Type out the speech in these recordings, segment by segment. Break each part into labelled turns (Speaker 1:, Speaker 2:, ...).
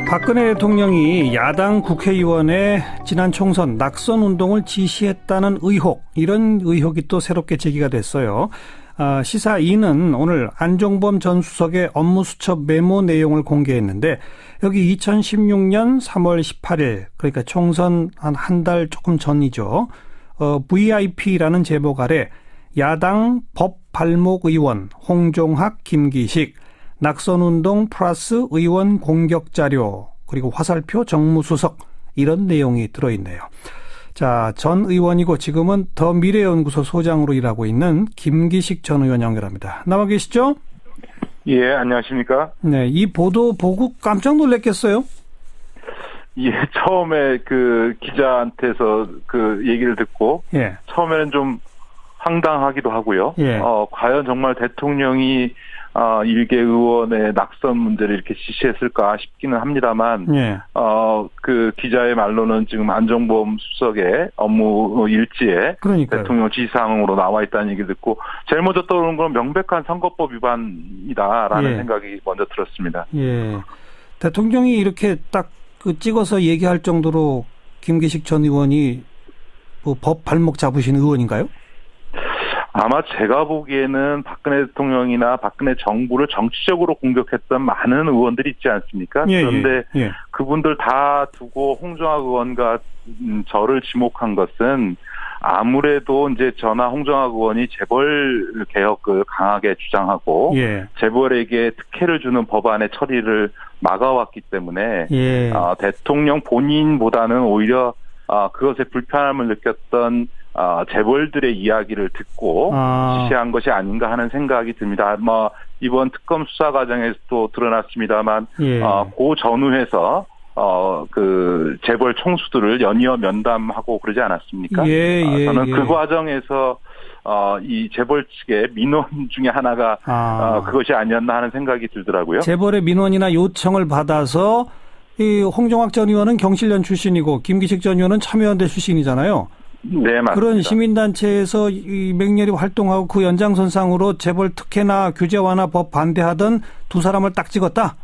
Speaker 1: 박근혜 대통령이 야당 국회의원의 지난 총선 낙선 운동을 지시했다는 의혹, 이런 의혹이 또 새롭게 제기가 됐어요. 시사 2는 오늘 안종범 전 수석의 업무수첩 메모 내용을 공개했는데, 여기 2016년 3월 18일, 그러니까 총선 한 달 조금 전이죠. VIP라는 제목 아래 야당 법 발목 의원 홍종학, 김기식, 낙선운동 플러스 의원 공격 자료, 그리고 화살표 정무수석, 이런 내용이 들어있네요. 자, 전 의원이고 지금은 더 미래연구소 소장으로 일하고 있는 김기식 전 의원 연결합니다. 나와 계시죠?
Speaker 2: 예, 안녕하십니까?
Speaker 1: 네, 이 보도 보고 깜짝 놀랐겠어요?
Speaker 2: 예, 처음에 그 기자한테서 그 얘기를 듣고,
Speaker 1: 예.
Speaker 2: 처음에는 좀 황당하기도 하고요.
Speaker 1: 예.
Speaker 2: 과연 정말 대통령이 일개 의원의 낙선 문제를 이렇게 지시했을까 싶기는 합니다만,
Speaker 1: 예.
Speaker 2: 그 기자의 말로는 지금 안종범 수석의 업무 일지에
Speaker 1: 그러니까요.
Speaker 2: 대통령 지시사항으로 나와 있다는 얘기를 듣고, 제일 먼저 떠오르는 건 명백한 선거법 위반이다라는
Speaker 1: 예.
Speaker 2: 생각이 먼저 들었습니다.
Speaker 1: 예. 대통령이 이렇게 딱 찍어서 얘기할 정도로 김기식 전 의원이 뭐 법 발목 잡으신 의원인가요?
Speaker 2: 아마 제가 보기에는 박근혜 대통령이나 박근혜 정부를 정치적으로 공격했던 많은 의원들이 있지 않습니까?
Speaker 1: 예,
Speaker 2: 그런데
Speaker 1: 예.
Speaker 2: 그분들 다 두고 홍종학 의원과 저를 지목한 것은 아무래도 이제 저나 홍종학 의원이 재벌 개혁을 강하게 주장하고,
Speaker 1: 예.
Speaker 2: 재벌에게 특혜를 주는 법안의 처리를 막아왔기 때문에,
Speaker 1: 예.
Speaker 2: 대통령 본인보다는 오히려 그것에 불편함을 느꼈던 재벌들의 이야기를 듣고 지시한 것이 아닌가 하는 생각이 듭니다. 이번 특검 수사 과정에서도 드러났습니다만,
Speaker 1: 예.
Speaker 2: 고 전후에서 그 재벌 총수들을 연이어 면담하고 그러지 않았습니까?
Speaker 1: 예,
Speaker 2: 저는
Speaker 1: 예.
Speaker 2: 그 과정에서 이 재벌 측의 민원 중에 하나가 그것이 아니었나 하는 생각이 들더라고요.
Speaker 1: 재벌의 민원이나 요청을 받아서 이 홍종학 전 의원은 경실련 출신이고 김기식 전 의원은 참여연대 출신이잖아요.
Speaker 2: 네, 맞습니다.
Speaker 1: 그런 시민단체에서 이 맹렬히 활동하고 그 연장선상으로 재벌 특혜나 규제 완화 법 반대하던 두 사람을 딱 찍었다?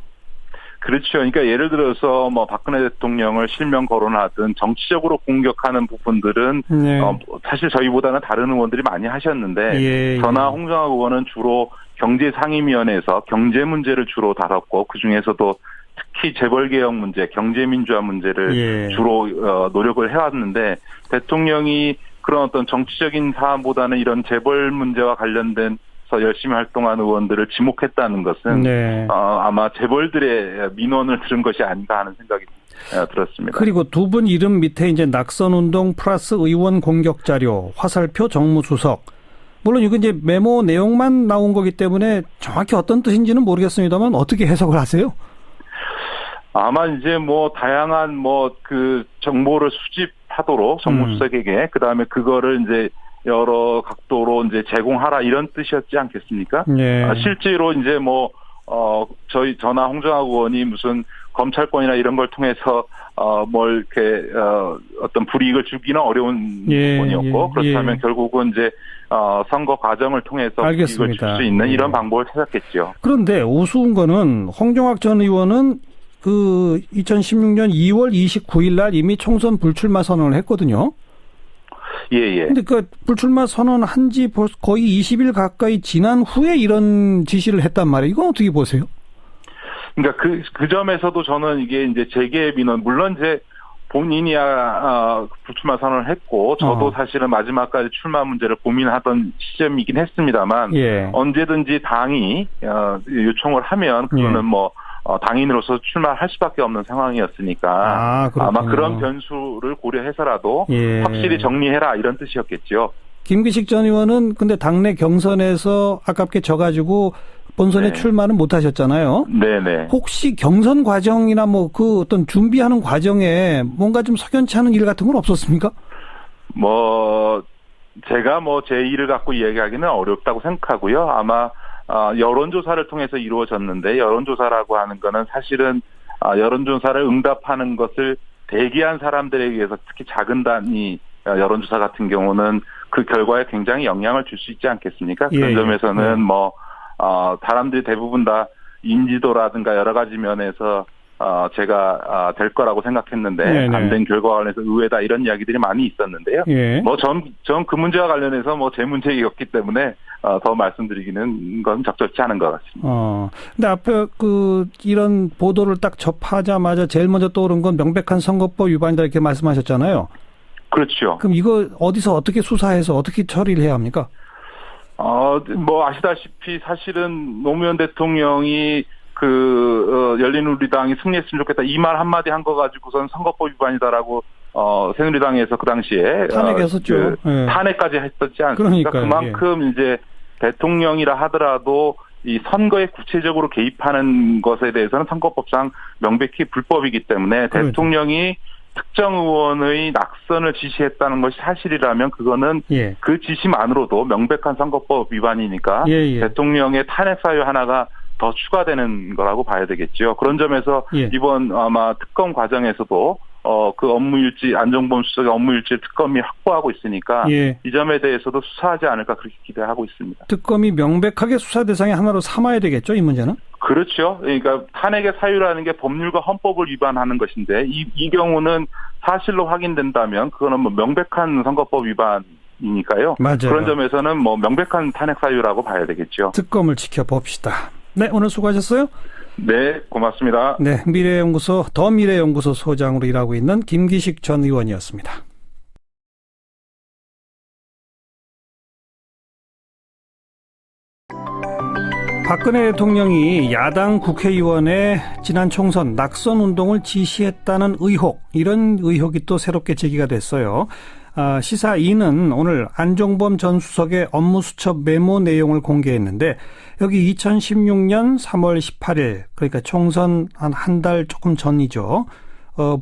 Speaker 2: 그렇죠. 그러니까 예를 들어서 박근혜 대통령을 실명 거론하든 정치적으로 공격하는 부분들은
Speaker 1: 네.
Speaker 2: 사실 저희보다는 다른 의원들이 많이 하셨는데,
Speaker 1: 예,
Speaker 2: 저나 홍종학 의원은 주로 경제상임위원회에서 경제 문제를 주로 다뤘고, 그중에서도 특히 재벌개혁 문제, 경제민주화 문제를
Speaker 1: 예.
Speaker 2: 주로 노력을 해왔는데, 대통령이 그런 어떤 정치적인 사안보다는 이런 재벌 문제와 관련된 열심히 활동한 의원들을 지목했다는 것은
Speaker 1: 네.
Speaker 2: 아마 재벌들의 민원을 들은 것이 아닌가 하는 생각이 들었습니다.
Speaker 1: 그리고 두 분 이름 밑에 이제 낙선운동 플러스 의원 공격 자료, 화살표 정무수석. 물론 이거 이제 메모 내용만 나온 거기 때문에 정확히 어떤 뜻인지는 모르겠습니다만 어떻게 해석을 하세요?
Speaker 2: 아마 이제 다양한 그 정보를 수집하도록 정무수석에게, 그 다음에 그거를 이제 여러 각도로 이제 제공하라, 이런 뜻이었지 않겠습니까?
Speaker 1: 네.
Speaker 2: 실제로 이제 저나 홍종학 의원이 무슨 검찰권이나 이런 걸 통해서 이렇게 어떤 불이익을 주기는 어려운 부분이었고, 그렇다면 결국은 이제 선거 과정을 통해서
Speaker 1: 알겠습니다.
Speaker 2: 불이익을 줄 수 있는 이런 방법을 찾았겠죠.
Speaker 1: 그런데 우스운 거는 홍종학 전 의원은 그 2016년 2월 29일 날 이미 총선 불출마 선언을 했거든요.
Speaker 2: 예.
Speaker 1: 근데 그 불출마 선언한 지 거의 20일 가까이 지난 후에 이런 지시를 했단 말이에요. 이건 어떻게 보세요?
Speaker 2: 그러니까 그 점에서도 저는 이게 이제 재계의 민원, 물론 이제 본인이야 불출마 선언을 했고, 저도 사실은 마지막까지 출마 문제를 고민하던 시점이긴 했습니다만,
Speaker 1: 예.
Speaker 2: 언제든지 당이 요청을 하면 그거는 당인으로서 출마할 수밖에 없는 상황이었으니까 아마 그런 변수를 고려해서라도
Speaker 1: 예.
Speaker 2: 확실히 정리해라, 이런 뜻이었겠죠.
Speaker 1: 김기식 전 의원은 근데 당내 경선에서 아깝게 져가지고 본선에
Speaker 2: 네.
Speaker 1: 출마는 못 하셨잖아요.
Speaker 2: 네네.
Speaker 1: 혹시 경선 과정이나 그 어떤 준비하는 과정에 뭔가 좀 석연치 않은 일 같은 건 없었습니까?
Speaker 2: 제가 제 일을 갖고 이야기하기는 어렵다고 생각하고요. 아마 여론조사를 통해서 이루어졌는데, 여론조사라고 하는 거는 사실은 여론조사를 응답하는 것을 대기한 사람들에 의해서, 특히 작은 단위 여론조사 같은 경우는 그 결과에 굉장히 영향을 줄 수 있지 않겠습니까? 그런
Speaker 1: 예.
Speaker 2: 점에서는 사람들이 대부분 다 인지도라든가 여러 가지 면에서 제가 될 거라고 생각했는데 안 된 결과와 관련해서 의외다 이런 이야기들이 많이 있었는데요.
Speaker 1: 예.
Speaker 2: 전 그 문제와 관련해서 제 문제였기 때문에 더 말씀드리기는 건 적절치 않은 것 같습니다.
Speaker 1: 근데 앞에 이런 보도를 딱 접하자마자 제일 먼저 떠오른 건 명백한 선거법 위반이다 이렇게 말씀하셨잖아요.
Speaker 2: 그렇죠.
Speaker 1: 그럼 이거 어디서 어떻게 수사해서 어떻게 처리를 해야 합니까?
Speaker 2: 아시다시피 사실은 노무현 대통령이 열린우리당이 승리했으면 좋겠다 이 말 한마디 한 거 가지고선 선거법 위반이다라고 새누리당에서 그 당시에
Speaker 1: 탄핵했었죠.
Speaker 2: 탄핵까지 했었지 않습니까?
Speaker 1: 그러니까요.
Speaker 2: 그만큼 이제 대통령이라 하더라도 이 선거에 구체적으로 개입하는 것에 대해서는 선거법상 명백히 불법이기 때문에 그렇죠. 대통령이 특정 의원의 낙선을 지시했다는 것이 사실이라면 그거는 그 지시만으로도 명백한 선거법 위반이니까 대통령의 탄핵 사유 하나가 더 추가되는 거라고 봐야 되겠죠. 그런 점에서 이번 아마 특검 과정에서도 그 업무일지 안종범 수석의 업무일지 특검이 확보하고 있으니까 이 점에 대해서도 수사하지 않을까 그렇게 기대하고 있습니다.
Speaker 1: 특검이 명백하게 수사 대상의 하나로 삼아야 되겠죠, 이 문제는? 그렇죠.
Speaker 2: 그러니까 탄핵의 사유라는 게 법률과 헌법을 위반하는 것인데 이 경우는 사실로 확인된다면 그거는 명백한 선거법 위반이니까요.
Speaker 1: 맞아요.
Speaker 2: 그런 점에서는 명백한 탄핵 사유라고 봐야 되겠죠.
Speaker 1: 특검을 지켜봅시다. 네, 오늘 수고하셨어요.
Speaker 2: 네, 고맙습니다.
Speaker 1: 네, 더 미래연구소 소장으로 일하고 있는 김기식 전 의원이었습니다. 박근혜 대통령이 야당 국회의원의 지난 총선 낙선 운동을 지시했다는 의혹, 이런 의혹이 또 새롭게 제기가 됐어요. 시사 2는 오늘 안종범 전 수석의 업무수첩 메모 내용을 공개했는데 여기 2016년 3월 18일 그러니까 총선 한 달 조금 전이죠.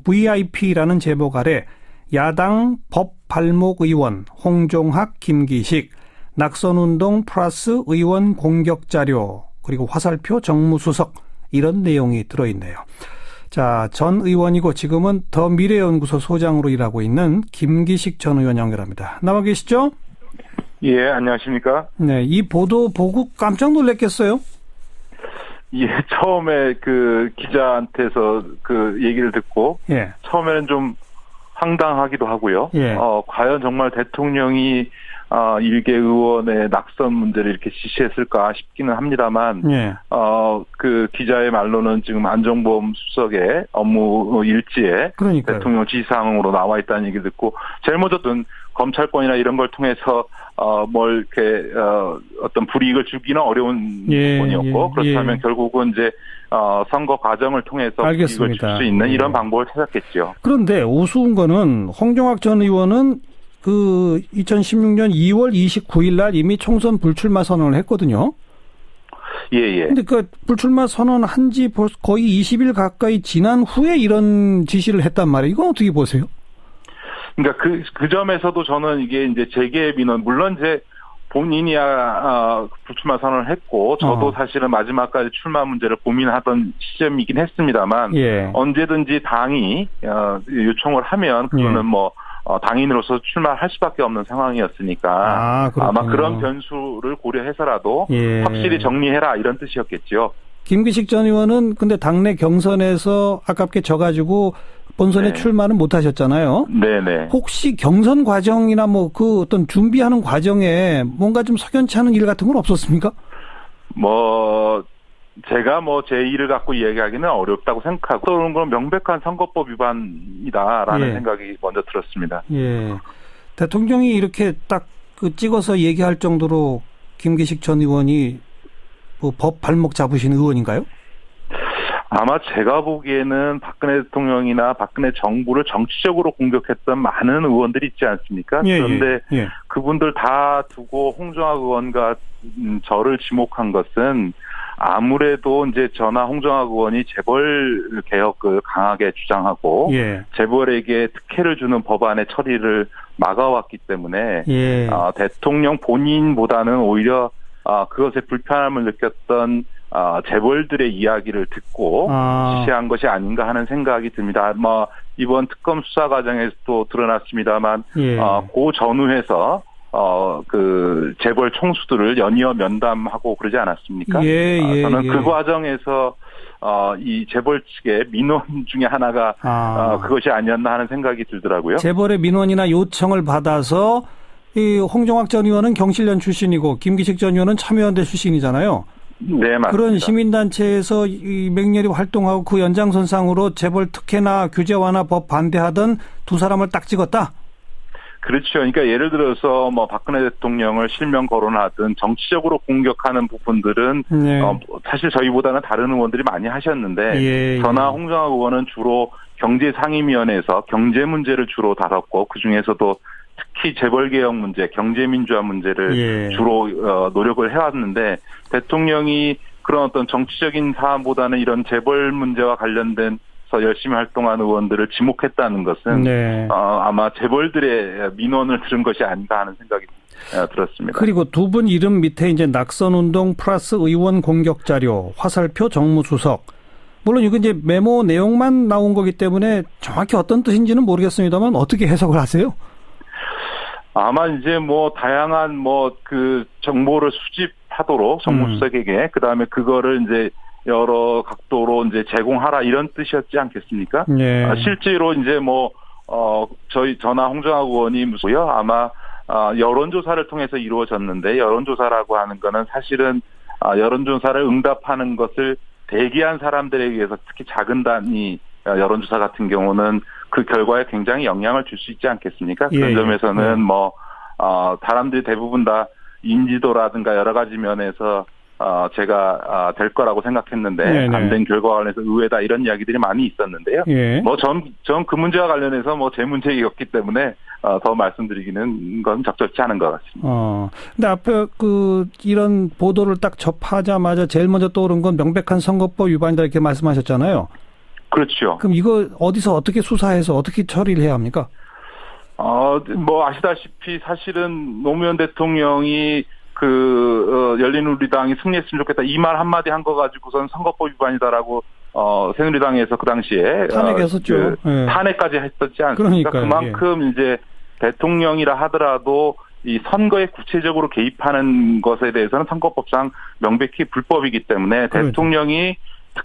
Speaker 1: VIP라는 제목 아래 야당 법 발목 의원 홍종학, 김기식 낙선운동 플러스 의원 공격 자료 그리고 화살표 정무수석 이런 내용이 들어있네요. 자, 전 의원이고 지금은 더 미래연구소 소장으로 일하고 있는 김기식 전 의원 연결합니다. 나와 계시죠?
Speaker 2: 예, 안녕하십니까?
Speaker 1: 네, 이 보도 보고 깜짝 놀랐겠어요?
Speaker 2: 예, 처음에 기자한테서 얘기를 듣고 처음에는 좀 황당하기도 하고요. 과연 정말 대통령이 일개 의원의 낙선 문제를 이렇게 지시했을까 싶기는 합니다만, 기자의 말로는 지금 안종범 수석의 업무 일지에 그러니까요. 대통령 지시사항으로 나와 있다는 얘기 듣고, 제일 먼저는 검찰권이나 이런 걸 통해서, 어떤 불이익을 주기는 어려운 부분이었고, 그렇다면 결국은 이제, 선거 과정을 통해서
Speaker 1: 알겠습니다.
Speaker 2: 불이익을 줄 수 있는 이런 방법을 찾았겠죠.
Speaker 1: 그런데 우스운 거는 홍종학 전 의원은 2016년 2월 29일 날 이미 총선 불출마 선언을 했거든요. 근데 불출마 선언한 지 거의 20일 가까이 지난 후에 이런 지시를 했단 말이에요. 이건 어떻게 보세요?
Speaker 2: 그러니까 그 점에서도 저는 이게 이제 재계의 민원, 물론 이제 본인이야 불출마 선언을 했고 저도 사실은 마지막까지 출마 문제를 고민하던 시점이긴 했습니다만 언제든지 당이 요청을 하면 그거는 당인으로서 출마할 수밖에 없는 상황이었으니까 아마 그런 변수를 고려해서라도 확실히 정리해라 이런 뜻이었겠죠.
Speaker 1: 김기식 전 의원은 근데 당내 경선에서 아깝게 져가지고 본선에 출마는 못 하셨잖아요. 네네. 혹시 경선 과정이나 어떤 준비하는 과정에 뭔가 좀 석연치 않은 일 같은 건 없었습니까?
Speaker 2: 제가 제 일을 갖고 얘기하기는 어렵다고 생각하고 그런 건 명백한 선거법 위반이다라는 생각이 먼저 들었습니다.
Speaker 1: 대통령이 이렇게 딱 찍어서 얘기할 정도로 김기식 전 의원이 법 발목 잡으신 의원인가요?
Speaker 2: 아마 제가 보기에는 박근혜 대통령이나 박근혜 정부를 정치적으로 공격했던 많은 의원들이 있지 않습니까? 그런데 그분들 다 두고 홍종학 의원과 저를 지목한 것은 아무래도 이제 저나 홍종학 의원이 재벌 개혁을 강하게 주장하고 재벌에게 특혜를 주는 법안의 처리를 막아왔기 때문에 대통령 본인보다는 오히려 그것에 불편함을 느꼈던 재벌들의 이야기를 듣고 지시한 것이 아닌가 하는 생각이 듭니다. 이번 특검 수사 과정에서도 드러났습니다만 그 전후에서 재벌 총수들을 연이어 면담하고 그러지 않았습니까? 저는 그 과정에서 이 재벌 측의 민원 중에 하나가 그것이 아니었나 하는 생각이 들더라고요.
Speaker 1: 재벌의 민원이나 요청을 받아서 이 홍종학 전 의원은 경실련 출신이고 김기식 전 의원은 참여연대 출신이잖아요.
Speaker 2: 네, 맞습니다.
Speaker 1: 그런 시민단체에서 이 맹렬히 활동하고 그 연장선상으로 재벌 특혜나 규제 완화 법 반대하던 두 사람을 딱 찍었다?
Speaker 2: 그렇죠. 그러니까 예를 들어서 뭐 박근혜 대통령을 실명 거론하든 정치적으로 공격하는 부분들은
Speaker 1: 네.
Speaker 2: 사실 저희보다는 다른 의원들이 많이 하셨는데 저나 홍정학 의원은 주로 경제상임위원회에서 경제 문제를 주로 다뤘고 그중에서도 특히 재벌개혁 문제, 경제민주화 문제를 주로 노력을 해왔는데 대통령이 그런 어떤 정치적인 사안보다는 이런 재벌 문제와 관련된 열심히 활동한 의원들을 지목했다는 것은 아마 재벌들의 민원을 들은 것이 아닌가 하는 생각이 들었습니다.
Speaker 1: 그리고 두 분 이름 밑에 이제 낙선운동 플러스 의원 공격 자료, 화살표 정무수석. 물론 이건 이제 메모 내용만 나온 거기 때문에 정확히 어떤 뜻인지는 모르겠습니다만 어떻게 해석을 하세요?
Speaker 2: 아마 이제 뭐 다양한 뭐 그 정보를 수집하도록 정무수석에게 그다음에 그거를 이제 여러 각도로 이제 제공하라 이런 뜻이었지 않겠습니까? 네. 실제로 이제 뭐 저나 홍정학 의원이 무고요. 아마 여론조사를 통해서 이루어졌는데 여론조사라고 하는 거는 사실은 여론조사를 응답하는 것을 대기한 사람들에 의해서 특히 작은 단위 여론조사 같은 경우는 그 결과에 굉장히 영향을 줄 수 있지 않겠습니까? 그런 점에서는 뭐 사람들이 대부분 다 인지도라든가 여러 가지 면에서 제가 될 거라고 생각했는데 안 된 결과와 관련해서 의외다 이런 이야기들이 많이 있었는데요. 뭐 전 그 문제와 관련해서 뭐 제 문제였기 때문에 더 말씀드리기는 건 적절치 않은 것 같습니다.
Speaker 1: 근데 앞에 이런 보도를 딱 접하자마자 제일 먼저 떠오른 건 명백한 선거법 위반이다 이렇게 말씀하셨잖아요.
Speaker 2: 그렇죠.
Speaker 1: 그럼 이거 어디서 어떻게 수사해서 어떻게 처리를 해야 합니까?
Speaker 2: 뭐 아시다시피 사실은 노무현 대통령이 열린우리당이 승리했으면 좋겠다 이 말 한마디 한 거 가지고선 선거법 위반이다라고 새누리당에서 그 당시에
Speaker 1: 탄핵했었죠.
Speaker 2: 탄핵까지 했었지 않습니까? 그만큼 이제 대통령이라 하더라도 이 선거에 구체적으로 개입하는 것에 대해서는 선거법상 명백히 불법이기 때문에 대통령이